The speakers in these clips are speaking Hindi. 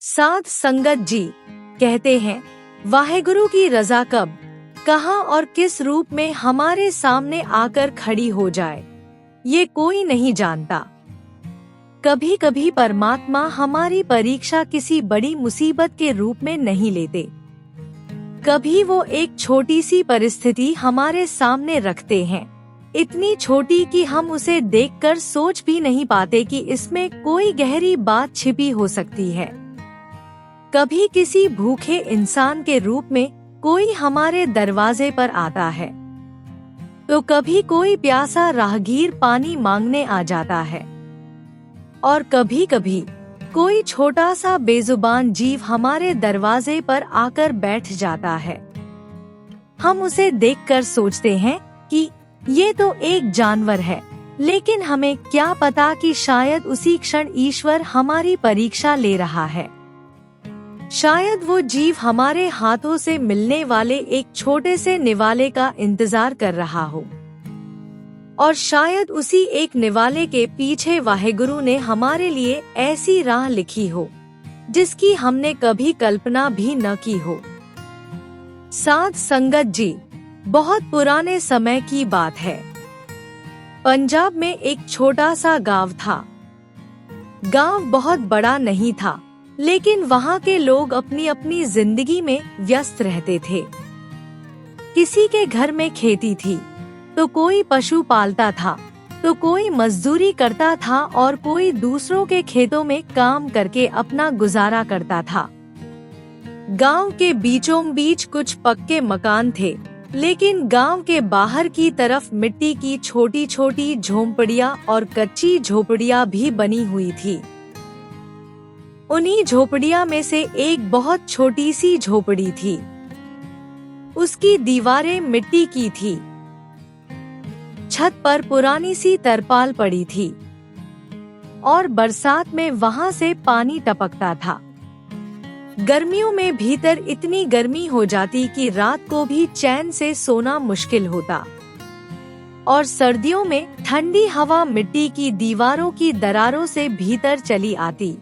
साध संगत जी कहते हैं, वाहेगुरु की रजा कब, कहाँ और किस रूप में हमारे सामने आकर खड़ी हो जाए, ये कोई नहीं जानता। कभी कभी परमात्मा हमारी परीक्षा किसी बड़ी मुसीबत के रूप में नहीं लेते। कभी वो एक छोटी सी परिस्थिति हमारे सामने रखते हैं, इतनी छोटी कि हम उसे देखकर सोच भी नहीं पाते कि इसमें कोई गहरी बात छिपी हो सकती है। कभी किसी भूखे इंसान के रूप में कोई हमारे दरवाजे पर आता है, तो कभी कोई प्यासा राहगीर पानी मांगने आ जाता है, और कभी कभी कोई छोटा सा बेजुबान जीव हमारे दरवाजे पर आकर बैठ जाता है। हम उसे देखकर सोचते हैं कि ये तो एक जानवर है, लेकिन हमें क्या पता कि शायद उसी क्षण ईश्वर हमारी परीक्षा ले रहा है। शायद वो जीव हमारे हाथों से मिलने वाले एक छोटे से निवाले का इंतजार कर रहा हो, और शायद उसी एक निवाले के पीछे वाहेगुरु ने हमारे लिए ऐसी राह लिखी हो जिसकी हमने कभी कल्पना भी न की हो। साध संगत जी, बहुत पुराने समय की बात है। पंजाब में एक छोटा सा गांव था। गांव बहुत बड़ा नहीं था, लेकिन वहाँ के लोग अपनी अपनी जिंदगी में व्यस्त रहते थे। किसी के घर में खेती थी, तो कोई पशु पालता था, तो कोई मजदूरी करता था, और कोई दूसरों के खेतों में काम करके अपना गुजारा करता था। गांव के बीचों बीच कुछ पक्के मकान थे, लेकिन गांव के बाहर की तरफ मिट्टी की छोटी छोटी झोंपड़ियां और कच्ची झोपड़ियां भी बनी हुई थी। उन्हीं झोपड़ियां में से एक बहुत छोटी सी झोपड़ी थी। उसकी दीवारें मिट्टी की थी। छत पर पुरानी सी तरपाल पड़ी थी, और बरसात में वहां से पानी टपकता था। गर्मियों में भीतर इतनी गर्मी हो जाती कि रात को भी चैन से सोना मुश्किल होता, और सर्दियों में ठंडी हवा मिट्टी की दीवारों की दरारों से भीतर चली आती।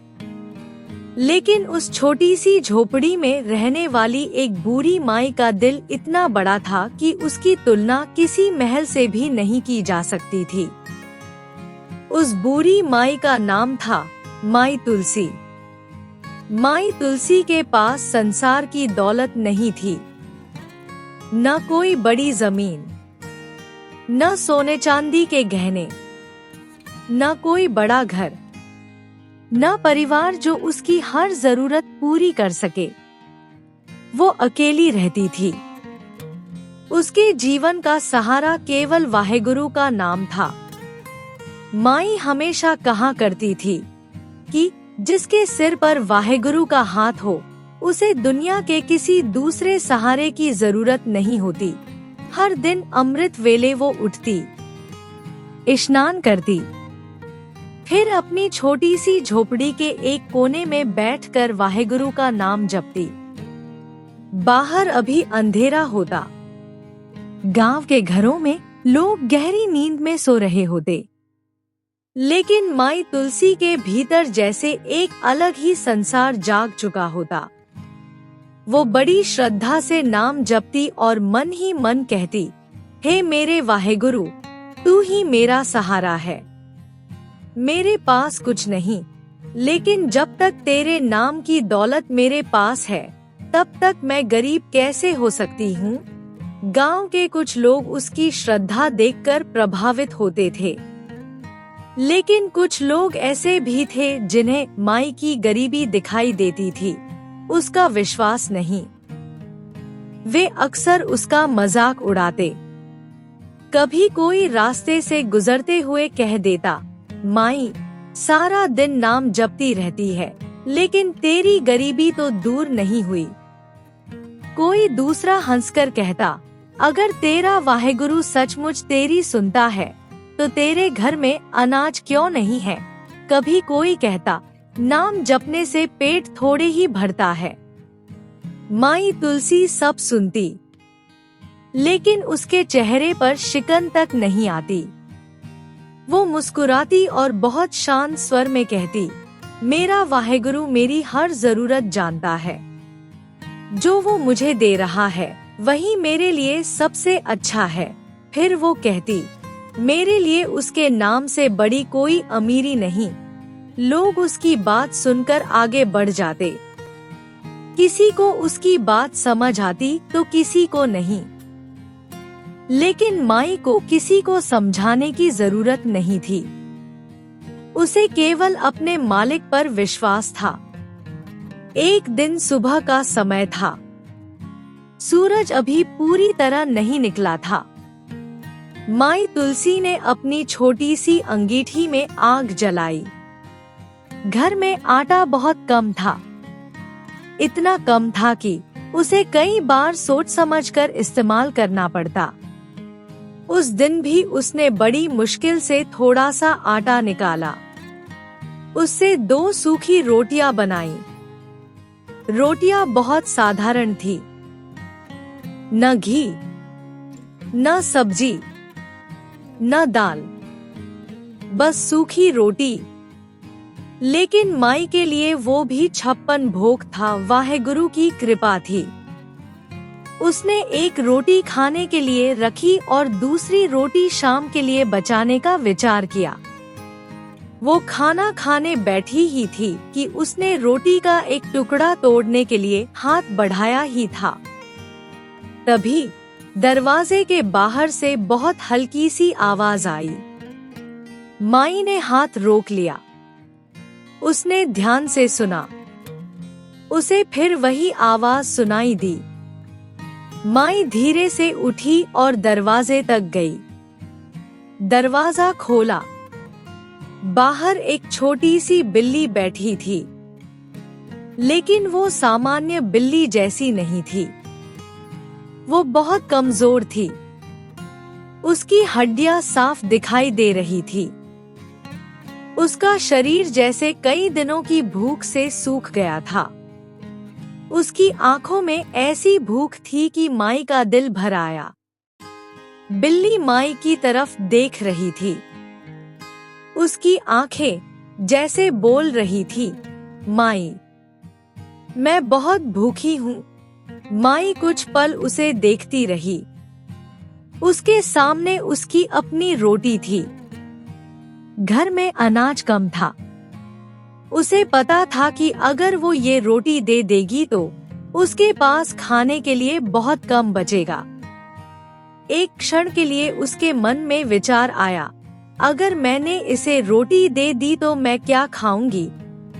लेकिन उस छोटी सी झोपड़ी में रहने वाली एक बूढ़ी माई का दिल इतना बड़ा था कि उसकी तुलना किसी महल से भी नहीं की जा सकती थी। उस बूढ़ी माई का नाम था माई तुलसी। माई तुलसी के पास संसार की दौलत नहीं थी, न कोई बड़ी जमीन, न सोने चांदी के गहने, न कोई बड़ा घर, न परिवार जो उसकी हर जरूरत पूरी कर सके। वो अकेली रहती थी। उसके जीवन का सहारा केवल वाहेगुरु का नाम था। माई हमेशा कहा करती थी कि जिसके सिर पर वाहेगुरु का हाथ हो, उसे दुनिया के किसी दूसरे सहारे की जरूरत नहीं होती। हर दिन अमृत वेले वो उठती, स्नान करती, फिर अपनी छोटी सी झोपड़ी के एक कोने में बैठकर वाहेगुरु का नाम जपती। बाहर अभी अंधेरा होता। गांव के घरों में लोग गहरी नींद में सो रहे होते, लेकिन माई तुलसी के भीतर जैसे एक अलग ही संसार जाग चुका होता। वो बड़ी श्रद्धा से नाम जपती और मन ही मन कहती, हे मेरे वाहेगुरु, तू ही मेरा सहारा है। मेरे पास कुछ नहीं, लेकिन जब तक तेरे नाम की दौलत मेरे पास है, तब तक मैं गरीब कैसे हो सकती हूँ। गांव के कुछ लोग उसकी श्रद्धा देखकर प्रभावित होते थे, लेकिन कुछ लोग ऐसे भी थे जिन्हें माई की गरीबी दिखाई देती थी, उसका विश्वास नहीं। वे अक्सर उसका मजाक उड़ाते। कभी कोई रास्ते से गुजरते हुए कह देता, माई सारा दिन नाम जपती रहती है, लेकिन तेरी गरीबी तो दूर नहीं हुई। कोई दूसरा हंसकर कहता, अगर तेरा वाहेगुरु सचमुच तेरी सुनता है, तो तेरे घर में अनाज क्यों नहीं है। कभी कोई कहता, नाम जपने से पेट थोड़े ही भरता है। माई तुलसी सब सुनती, लेकिन उसके चेहरे पर शिकन तक नहीं आती। वो मुस्कुराती और बहुत शांत स्वर में कहती, मेरा वाहेगुरु मेरी हर जरूरत जानता है। जो वो मुझे दे रहा है वही मेरे लिए सबसे अच्छा है। फिर वो कहती, मेरे लिए उसके नाम से बड़ी कोई अमीरी नहीं। लोग उसकी बात सुनकर आगे बढ़ जाते। किसी को उसकी बात समझ आती तो किसी को नहीं। लेकिन माई को किसी को समझाने की जरूरत नहीं थी। उसे केवल अपने मालिक पर विश्वास था। एक दिन सुबह का समय था। सूरज अभी पूरी तरह नहीं निकला था। माई तुलसी ने अपनी छोटी सी अंगीठी में आग जलाई। घर में आटा बहुत कम था। इतना कम था कि उसे कई बार सोच समझकर इस्तेमाल करना पड़ता। उस दिन भी उसने बड़ी मुश्किल से थोड़ा सा आटा निकाला। उससे 2 सूखी रोटियां बनाई। रोटियां बहुत साधारण थी। न घी, न सब्जी, न दाल, बस सूखी रोटी। लेकिन माई के लिए वो भी 56 भोग था। वाहेगुरु की कृपा थी। उसने एक रोटी खाने के लिए रखी और दूसरी रोटी शाम के लिए बचाने का विचार किया। वो खाना खाने बैठी ही थी कि उसने रोटी का एक टुकड़ा तोड़ने के लिए हाथ बढ़ाया ही था। तभी दरवाजे के बाहर से बहुत हल्की सी आवाज आई। माई ने हाथ रोक लिया। उसने ध्यान से सुना। उसे फिर वही आवाज सुनाई दी। माई धीरे से उठी और दरवाजे तक गई। दरवाजा खोला। बाहर एक छोटी सी बिल्ली बैठी थी। लेकिन वो सामान्य बिल्ली जैसी नहीं थी। वो बहुत कमजोर थी। उसकी हड्डियां साफ दिखाई दे रही थी। उसका शरीर जैसे कई दिनों की भूख से सूख गया था। उसकी आंखों में ऐसी भूख थी कि माई का दिल भर आया। बिल्ली माई की तरफ देख रही थी। उसकी आंखें जैसे बोल रही थी, माई, मैं बहुत भूखी हूँ। माई कुछ पल उसे देखती रही। उसके सामने उसकी अपनी रोटी थी। घर में अनाज कम था। उसे पता था कि अगर वो ये रोटी दे देगी तो उसके पास खाने के लिए बहुत कम बचेगा। एक क्षण के लिए उसके मन में विचार आया, अगर मैंने इसे रोटी दे दी तो मैं क्या खाऊंगी।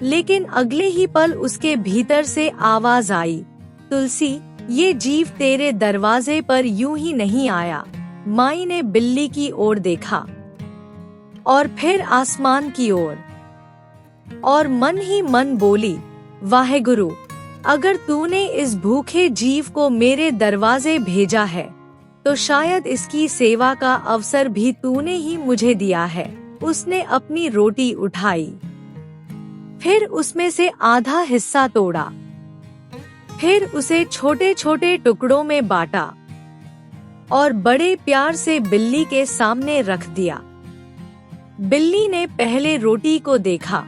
लेकिन अगले ही पल उसके भीतर से आवाज आई, तुलसी, ये जीव तेरे दरवाजे पर यूं ही नहीं आया। माई ने बिल्ली की ओर देखा और फिर आसमान की ओर, और मन ही मन बोली, वाहेगुरु, अगर तूने इस भूखे जीव को मेरे दरवाजे भेजा है तो शायद इसकी सेवा का अवसर भी तूने ही मुझे दिया है। उसने अपनी रोटी उठाई, फिर उसमें से आधा हिस्सा तोड़ा, फिर उसे छोटे छोटे टुकड़ों में बांटा और बड़े प्यार से बिल्ली के सामने रख दिया। बिल्ली ने पहले रोटी को देखा,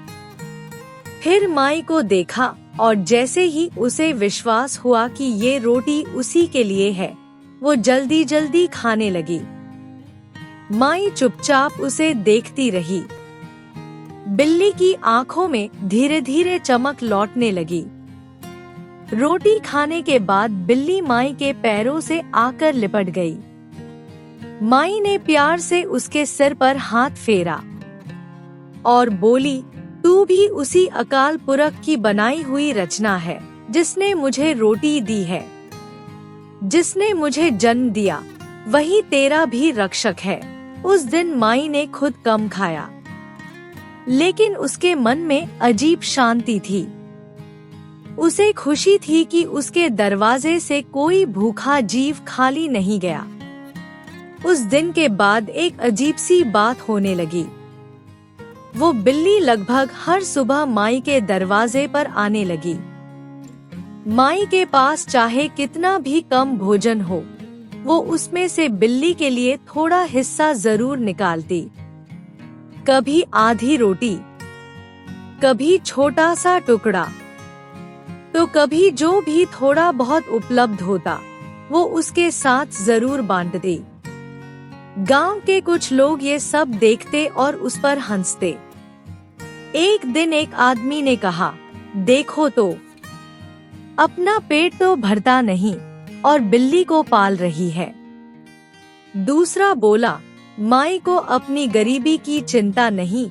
फिर माई को देखा और जैसे ही उसे विश्वास हुआ कि ये रोटी उसी के लिए है, वो जल्दी जल्दी खाने लगी। माई चुपचाप उसे देखती रही। बिल्ली की आंखों में धीरे धीरे चमक लौटने लगी। रोटी खाने के बाद बिल्ली माई के पैरों से आकर लिपट गई। माई ने प्यार से उसके सिर पर हाथ फेरा और बोली, तू भी उसी अकाल पुरख की बनाई हुई रचना है जिसने मुझे रोटी दी है। जिसने मुझे जन्म दिया वही तेरा भी रक्षक है। उस दिन माई ने खुद कम खाया, लेकिन उसके मन में अजीब शांति थी। उसे खुशी थी कि उसके दरवाजे से कोई भूखा जीव खाली नहीं गया। उस दिन के बाद एक अजीब सी बात होने लगी। वो बिल्ली लगभग हर सुबह माई के दरवाजे पर आने लगी। माई के पास चाहे कितना भी कम भोजन हो, वो उसमें से बिल्ली के लिए थोड़ा हिस्सा जरूर निकालती। कभी आधी रोटी, कभी छोटा सा टुकड़ा, तो कभी जो भी थोड़ा बहुत उपलब्ध होता वो उसके साथ जरूर बांटते। गांव के कुछ लोग ये सब देखते और उस पर हंसते। एक दिन एक आदमी ने कहा, देखो तो, अपना पेट तो भरता नहीं और बिल्ली को पाल रही है। दूसरा बोला, माई को अपनी गरीबी की चिंता नहीं,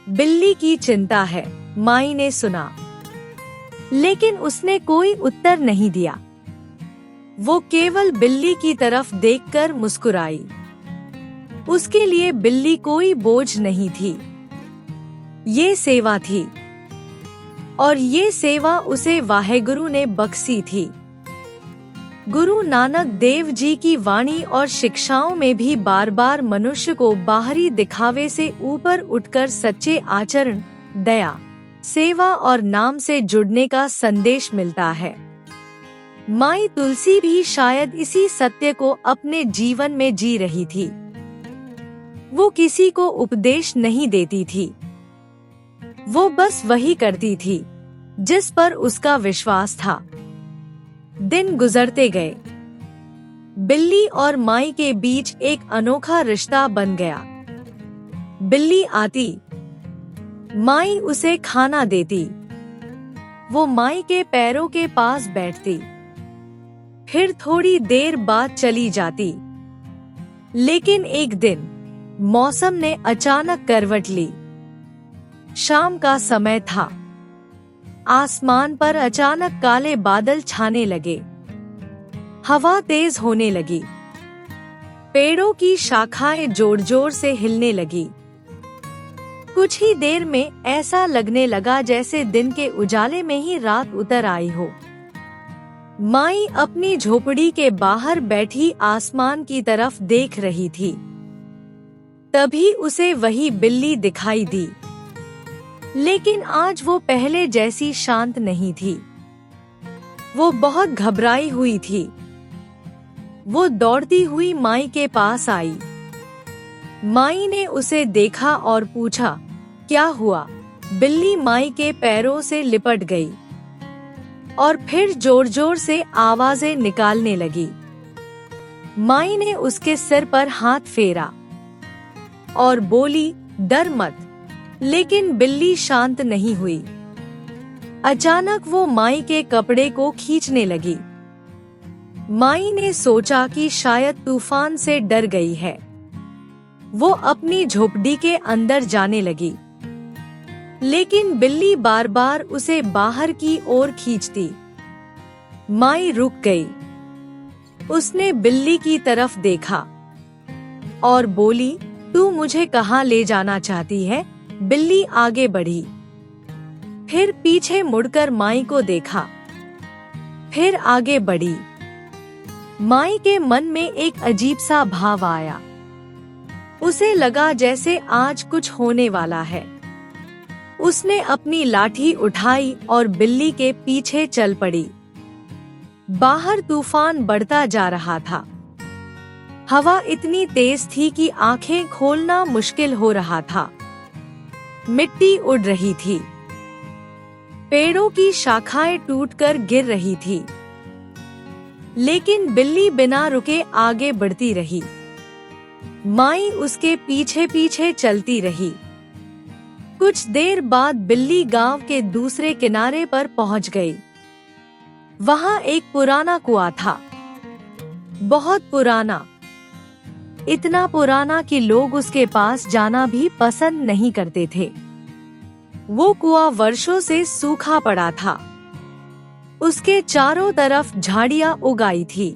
बिल्ली की चिंता है। माई ने सुना, लेकिन उसने कोई उत्तर नहीं दिया। वो केवल बिल्ली की तरफ देखकर मुस्कुराई। उसके लिए बिल्ली कोई बोझ नहीं थी, ये सेवा थी, और ये सेवा उसे वाहेगुरु ने बख्शी थी। गुरु नानक देव जी की वाणी और शिक्षाओं में भी बार बार मनुष्य को बाहरी दिखावे से ऊपर उठकर सच्चे आचरण, दया, सेवा और नाम से जुड़ने का संदेश मिलता है। माई तुलसी भी शायद इसी सत्य को अपने जीवन में जी रही थी। वो किसी को उपदेश नहीं देती थी, वो बस वही करती थी जिस पर उसका विश्वास था। दिन गुजरते गए। बिल्ली और माई के बीच एक अनोखा रिश्ता बन गया। बिल्ली आती, माई उसे खाना देती, वो माई के पैरों के पास बैठती, फिर थोड़ी देर बाद चली जाती। लेकिन एक दिन मौसम ने अचानक करवट ली। शाम का समय था। आसमान पर अचानक काले बादल छाने लगे। हवा तेज होने लगी। पेड़ों की शाखाएं जोर जोर से हिलने लगी। कुछ ही देर में ऐसा लगने लगा जैसे दिन के उजाले में ही रात उतर आई हो। माई अपनी झोपड़ी के बाहर बैठी आसमान की तरफ देख रही थी। तभी उसे वही बिल्ली दिखाई दी, लेकिन आज वो पहले जैसी शांत नहीं थी। वो बहुत घबराई हुई थी। वो दौड़ती हुई माई के पास आई। माई ने उसे देखा और पूछा, क्या हुआ? बिल्ली माई के पैरों से लिपट गई और फिर जोर जोर से आवाजें निकालने लगी। माई ने उसके सिर पर हाथ फेरा और बोली, डर मत। लेकिन बिल्ली शांत नहीं हुई। अचानक वो माई के कपड़े को खींचने लगी। माई ने सोचा कि शायद तूफान से डर गई है। वो अपनी झोपड़ी के अंदर जाने लगी, लेकिन बिल्ली बार बार उसे बाहर की ओर खींचती। माई रुक गई। उसने बिल्ली की तरफ देखा और बोली, तू मुझे कहाँ ले जाना चाहती है? बिल्ली आगे बढ़ी, फिर पीछे मुड़कर माई को देखा, फिर आगे बढ़ी। माई के मन में एक अजीब सा भाव आया। उसे लगा जैसे आज कुछ होने वाला है। उसने अपनी लाठी उठाई और बिल्ली के पीछे चल पड़ी। बाहर तूफान बढ़ता जा रहा था। हवा इतनी तेज थी कि आंखें खोलना मुश्किल हो रहा था। मिट्टी उड़ रही थी। पेड़ों की शाखाएं टूटकर गिर रही थी। लेकिन बिल्ली बिना रुके आगे बढ़ती रही। माई उसके पीछे पीछे चलती रही। कुछ देर बाद बिल्ली गांव के दूसरे किनारे पर पहुंच गई। वहां एक पुराना कुआं था, बहुत पुराना, इतना पुराना कि लोग उसके पास जाना भी पसंद नहीं करते थे। वो कुआं वर्षों से सूखा पड़ा था। उसके चारों तरफ झाड़ियां उगाई थी।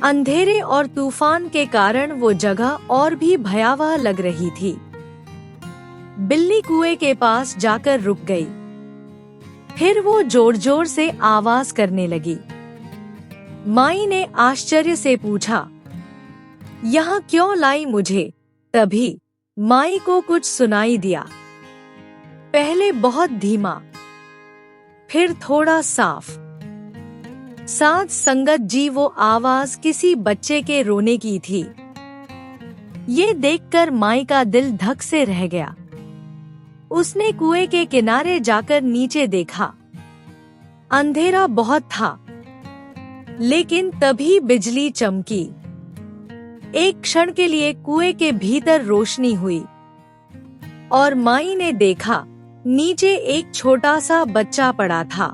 अंधेरे और तूफान के कारण वो जगह और भी भयावह लग रही थी। बिल्ली कुएं के पास जाकर रुक गई। फिर वो जोर जोर से आवाज करने लगी। माई ने आश्चर्य से पूछा, यहाँ क्यों लाई मुझे? तभी माई को कुछ सुनाई दिया। पहले बहुत धीमा, फिर थोड़ा साफ। साथ संगत जी वो आवाज किसी बच्चे के रोने की थी। ये देखकर माई का दिल धक से रह गया। उसने कुएं के किनारे जाकर नीचे देखा। अंधेरा बहुत था, लेकिन तभी बिजली चमकी। एक क्षण के लिए कुएं के भीतर रोशनी हुई और माई ने देखा नीचे एक छोटा सा बच्चा पड़ा था।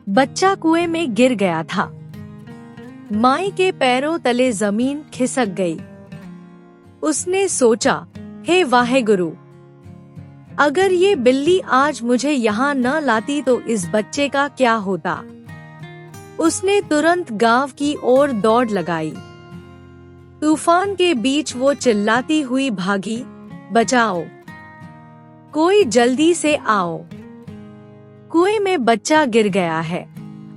बच्चा कुएं में गिर गया था। माई के पैरों तले जमीन खिसक गई। उसने सोचा, हे वाहेगुरु, अगर ये बिल्ली आज मुझे यहाँ न लाती तो इस बच्चे का क्या होता। उसने तुरंत गांव की ओर दौड़ लगाई। तूफान के बीच वो चिल्लाती हुई भागी, बचाओ, कोई जल्दी से आओ, कुएं में बच्चा गिर गया है।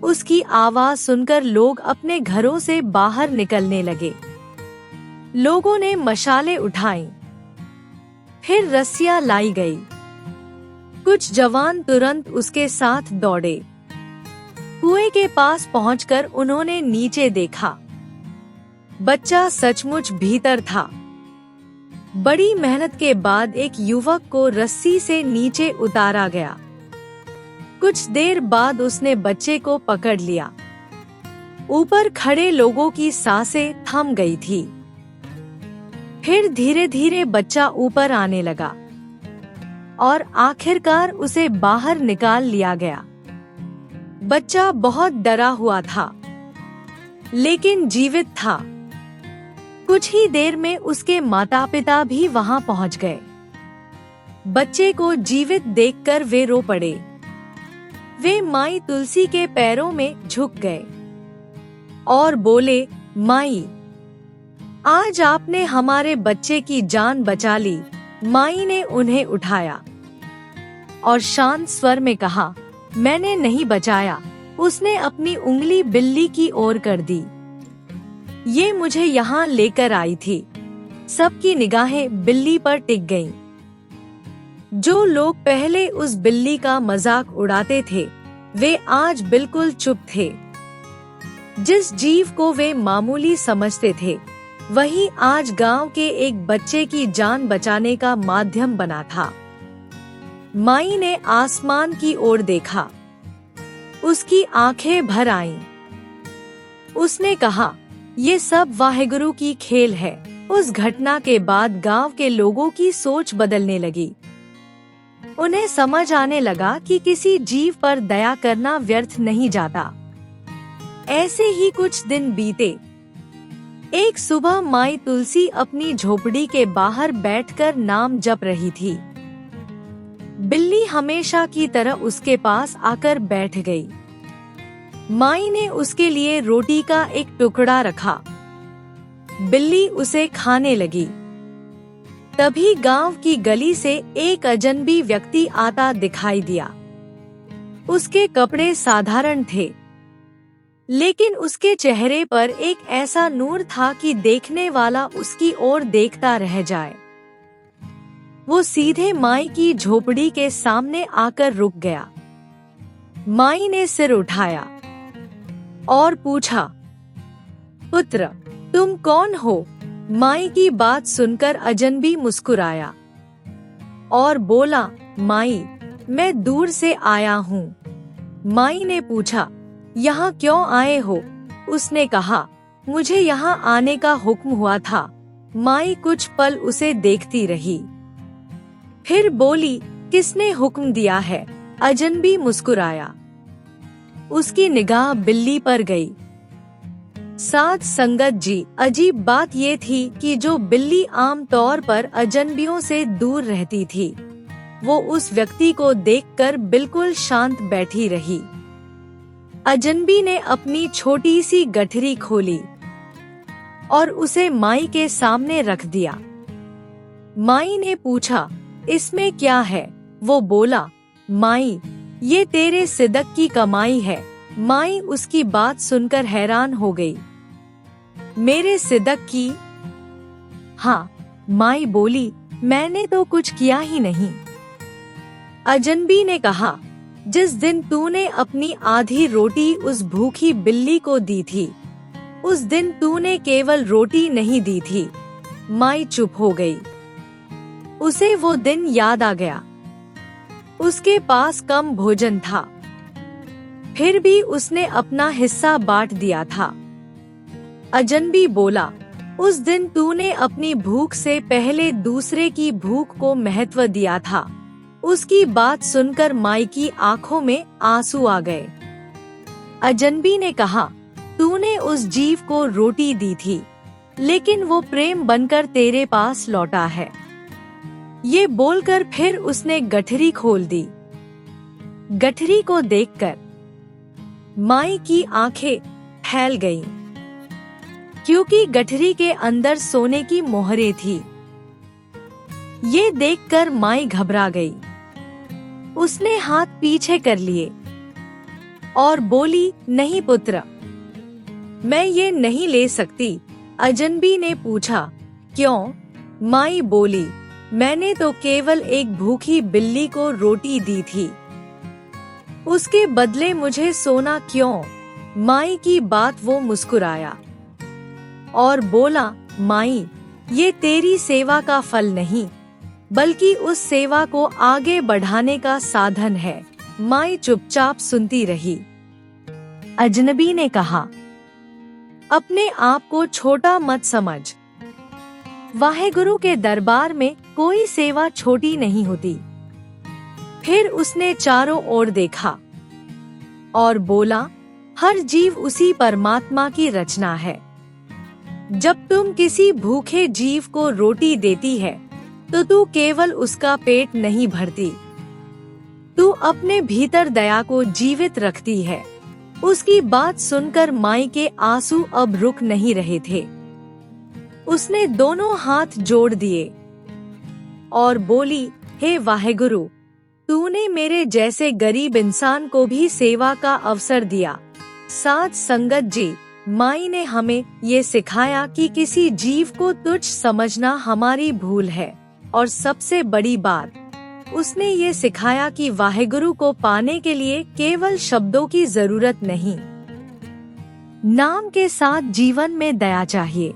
उसकी आवाज सुनकर लोग अपने घरों से बाहर निकलने लगे। लोगों ने मशालें उठाईं, फिर रस्सियां लाई गई। कुछ जवान तुरंत उसके साथ दौड़े। कुएं के पास पहुंचकर उन्होंने नीचे देखा। बच्चा सचमुच भीतर था। बड़ी मेहनत के बाद एक युवक को रस्सी से नीचे उतारा गया। कुछ देर बाद उसने बच्चे को पकड़ लिया। ऊपर खड़े लोगों की सांसें थम गई थी। फिर धीरे धीरे बच्चा ऊपर आने लगा और आखिरकार उसे बाहर निकाल लिया गया। बच्चा बहुत डरा हुआ था, लेकिन जीवित था। कुछ ही देर में उसके माता पिता भी वहां पहुंच गए। बच्चे को जीवित देखकर वे रो पड़े। वे माई तुलसी के पैरों में झुक गए और बोले, माई, आज आपने हमारे बच्चे की जान बचा ली। माई ने उन्हें उठाया और शांत स्वर में कहा, मैंने नहीं बचाया। उसने अपनी उंगली बिल्ली की ओर कर दी। ये मुझे यहाँ लेकर आई थी। सबकी निगाहें बिल्ली पर टिक गईं। जो लोग पहले उस बिल्ली का मजाक उड़ाते थे, वे आज बिल्कुल चुप थे। जिस जीव को वे मामूली समझते थे, वही आज गांव के एक बच्चे की जान बचाने का माध्यम बना था। माई ने आसमान की ओर देखा। उसकी आंखें भर आईं। उसने कहा, ये सब वाहेगुरु की खेल है। उस घटना के बाद गांव के लोगों की सोच बदलने लगी। उन्हें समझ आने लगा कि किसी जीव पर दया करना व्यर्थ नहीं जाता। ऐसे ही कुछ दिन बीते। एक सुबह माई तुलसी अपनी झोपड़ी के बाहर बैठकर नाम जप रही थी। बिल्ली हमेशा की तरह उसके पास आकर बैठ गई। माई ने उसके लिए रोटी का एक टुकड़ा रखा। बिल्ली उसे खाने लगी। तभी गांव की गली से एक अजनबी व्यक्ति आता दिखाई दिया। उसके कपड़े साधारण थे, लेकिन उसके चेहरे पर एक ऐसा नूर था कि देखने वाला उसकी ओर देखता रह जाए। वो सीधे माई की झोपड़ी के सामने आकर रुक गया। माई ने सिर उठाया और पूछा, पुत्र, तुम कौन हो? माई की बात सुनकर अजनबी मुस्कुराया और बोला, माई, मैं दूर से आया हूँ। माई ने पूछा, यहाँ क्यों आए हो? उसने कहा, मुझे यहाँ आने का हुक्म हुआ था। माई कुछ पल उसे देखती रही, फिर बोली, किसने हुक्म दिया है? अजनबी मुस्कुराया। उसकी निगाह बिल्ली पर गई। साथ संगत जी, अजीब बात ये थी कि जो बिल्ली आम तौर पर अजनबियों से दूर रहती थी, वो उस व्यक्ति को देखकर बिल्कुल शांत बैठी रही। अजनबी ने अपनी छोटी सी गठरी खोली और उसे माई के सामने रख दिया। माई ने पूछा, इसमें क्या है? वो बोला, माई, ये तेरे सिदक की कमाई है। माई उसकी बात सुनकर हैरान हो गई। मेरे सिदक की? हाँ, माई बोली, मैंने तो कुछ किया ही नहीं। अजनबी ने कहा, जिस दिन तूने अपनी आधी रोटी उस भूखी बिल्ली को दी थी, उस दिन तूने केवल रोटी नहीं दी थी। माई चुप हो गई। उसे वो दिन याद आ गया उसके पास कम भोजन था, फिर भी उसने अपना हिस्सा बांट दिया था। अजनबी बोला, उस दिन तूने अपनी भूख से पहले दूसरे की भूख को महत्व दिया था। उसकी बात सुनकर माई की आंखों में आंसू आ गए। अजनबी ने कहा, तूने उस जीव को रोटी दी थी, लेकिन वो प्रेम बनकर तेरे पास लौटा है। ये बोलकर फिर उसने गठरी खोल दी। गठरी को देखकर माई की आंखें फैल गईं, क्योंकि गठरी के अंदर सोने की मोहरें थी। ये देखकर माई घबरा गई। उसने हाथ पीछे कर लिए और बोली, नहीं पुत्र, मैं ये नहीं ले सकती। अजनबी ने पूछा, क्यों? माई बोली, मैंने तो केवल एक भूखी बिल्ली को रोटी दी थी, उसके बदले मुझे सोना क्यों? माई की बात वो मुस्कुराया और बोला, माई, ये तेरी सेवा का फल नहीं, बल्कि उस सेवा को आगे बढ़ाने का साधन है। माई चुपचाप सुनती रही। अजनबी ने कहा, अपने आप को छोटा मत समझ। वाहेगुरु के दरबार में कोई सेवा छोटी नहीं होती। फिर उसने चारों ओर देखा और बोला, हर जीव उसी परमात्मा की रचना है। जब तुम किसी भूखे जीव को रोटी देती है, तो तू केवल उसका पेट नहीं भरती, तू अपने भीतर दया को जीवित रखती है। उसकी बात सुनकर माई के आंसू अब रुक नहीं रहे थे। उसने दोनों हाथ जोड़ दिए और बोली, हे वाहेगुरु, तूने मेरे जैसे गरीब इंसान को भी सेवा का अवसर दिया। साथ संगत जी, माई ने हमें ये सिखाया कि किसी जीव को तुच्छ समझना हमारी भूल है, और सबसे बड़ी बात, उसने ये सिखाया कि वाहेगुरु को पाने के लिए केवल शब्दों की जरूरत नहीं, नाम के साथ जीवन में दया चाहिए,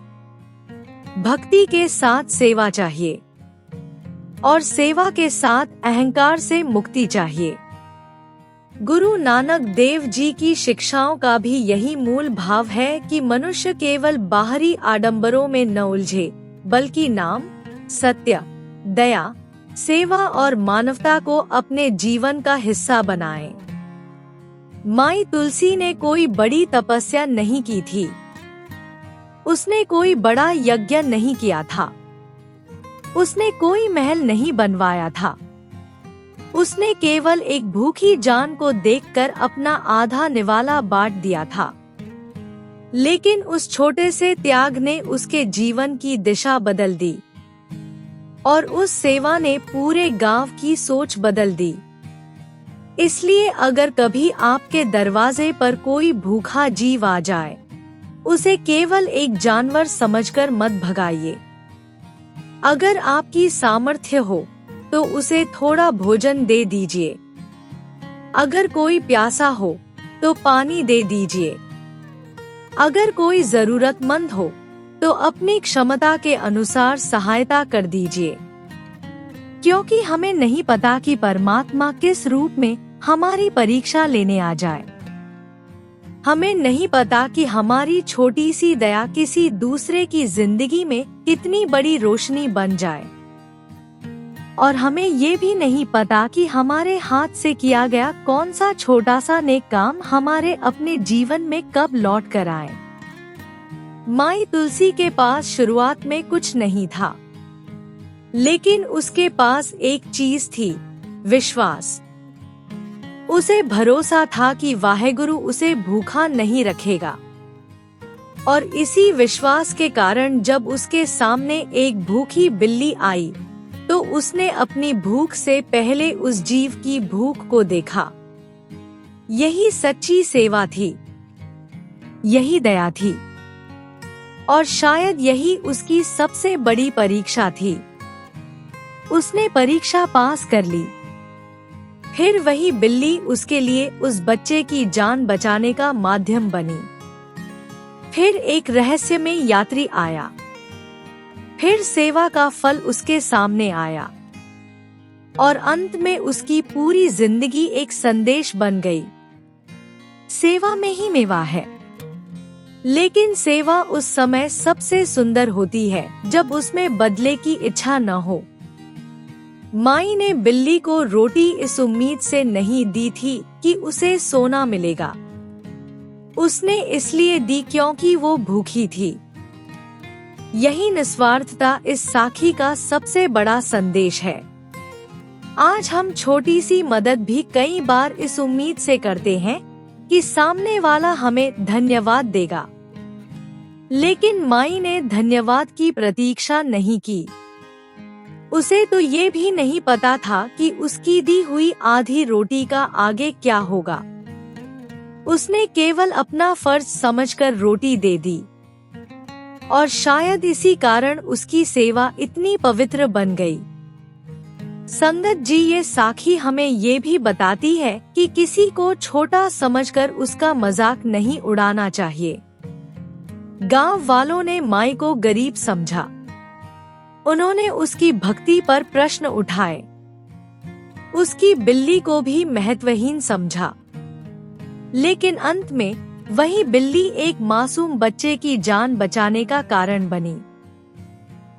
भक्ति के साथ सेवा चाहिए, और सेवा के साथ अहंकार से मुक्ति चाहिए। गुरु नानक देव जी की शिक्षाओं का भी यही मूल भाव है कि मनुष्य केवल बाहरी आडंबरों में न उलझे, बल्कि नाम, सत्य, दया, सेवा और मानवता को अपने जीवन का हिस्सा बनाए। माई तुलसी ने कोई बड़ी तपस्या नहीं की थी। उसने कोई बड़ा यज्ञ नहीं किया था। उसने कोई महल नहीं बनवाया था। उसने केवल एक भूखी जान को देखकर अपना आधा निवाला बांट दिया था। लेकिन उस छोटे से त्याग ने उसके जीवन की दिशा बदल दी, और उस सेवा ने पूरे गांव की सोच बदल दी। इसलिए अगर कभी आपके दरवाजे पर कोई भूखा जीव आ जाए, उसे केवल एक जानवर समझकर मत भगाइए। अगर आपकी सामर्थ्य हो तो उसे थोड़ा भोजन दे दीजिए। अगर कोई प्यासा हो तो पानी दे दीजिए। अगर कोई जरूरतमंद हो तो अपनी क्षमता के अनुसार सहायता कर दीजिए, क्योंकि हमें नहीं पता कि परमात्मा किस रूप में हमारी परीक्षा लेने आ जाए। हमें नहीं पता कि हमारी छोटी सी दया किसी दूसरे की जिंदगी में कितनी बड़ी रोशनी बन जाए, और हमें ये भी नहीं पता कि हमारे हाथ से किया गया कौन सा छोटा सा नेक काम हमारे अपने जीवन में कब लौट कर आए। माई तुलसी के पास शुरुआत में कुछ नहीं था, लेकिन उसके पास एक चीज थी, विश्वास। उसे भरोसा था कि वाहेगुरु उसे भूखा नहीं रखेगा, और इसी विश्वास के कारण जब उसके सामने एक भूखी बिल्ली आई, तो उसने अपनी भूख से पहले उस जीव की भूख को देखा। यही सच्ची सेवा थी, यही दया थी, और शायद यही उसकी सबसे बड़ी परीक्षा थी। उसने परीक्षा पास कर ली। फिर वही बिल्ली उसके लिए उस बच्चे की जान बचाने का माध्यम बनी। फिर एक रहस्यमय यात्री आया। फिर सेवा का फल उसके सामने आया। और अंत में उसकी पूरी जिंदगी एक संदेश बन गई। सेवा में ही मेवा है। लेकिन सेवा उस समय सबसे सुंदर होती है जब उसमें बदले की इच्छा न हो। माई ने बिल्ली को रोटी इस उम्मीद से नहीं दी थी कि उसे सोना मिलेगा। उसने इसलिए दी क्योंकि वो भूखी थी। यही निस्वार्थता इस साखी का सबसे बड़ा संदेश है। आज हम छोटी सी मदद भी कई बार इस उम्मीद से करते हैं कि सामने वाला हमें धन्यवाद देगा। लेकिन माई ने धन्यवाद की प्रतीक्षा नहीं की। उसे तो ये भी नहीं पता था कि उसकी दी हुई आधी रोटी का आगे क्या होगा। उसने केवल अपना फर्ज समझकर रोटी दे दी, और शायद इसी कारण उसकी सेवा इतनी पवित्र बन गई। संगत जी, ये साखी हमें ये भी बताती है कि किसी को छोटा समझकर उसका मजाक नहीं उड़ाना चाहिए। गांव वालों ने माई को गरीब समझा। उन्होंने उसकी भक्ति पर प्रश्न उठाए। उसकी बिल्ली को भी महत्वहीन समझा। लेकिन अंत में वही बिल्ली एक मासूम बच्चे की जान बचाने का कारण बनी।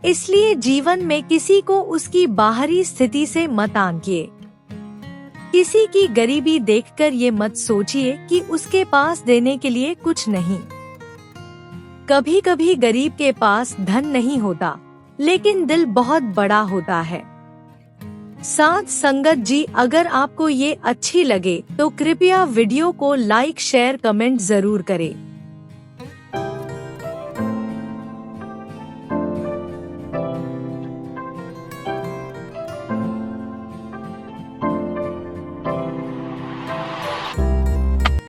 इसलिए जीवन में किसी को उसकी बाहरी स्थिति से मत आंकिए। किसी की गरीबी देखकर ये मत सोचिए कि उसके पास देने के लिए कुछ नहीं। कभी कभी गरीब के पास धन नहीं होता, लेकिन दिल बहुत बड़ा होता है। साथ संगत जी, अगर आपको ये अच्छी लगे तो कृपया वीडियो को लाइक, शेयर, कमेंट जरूर करें।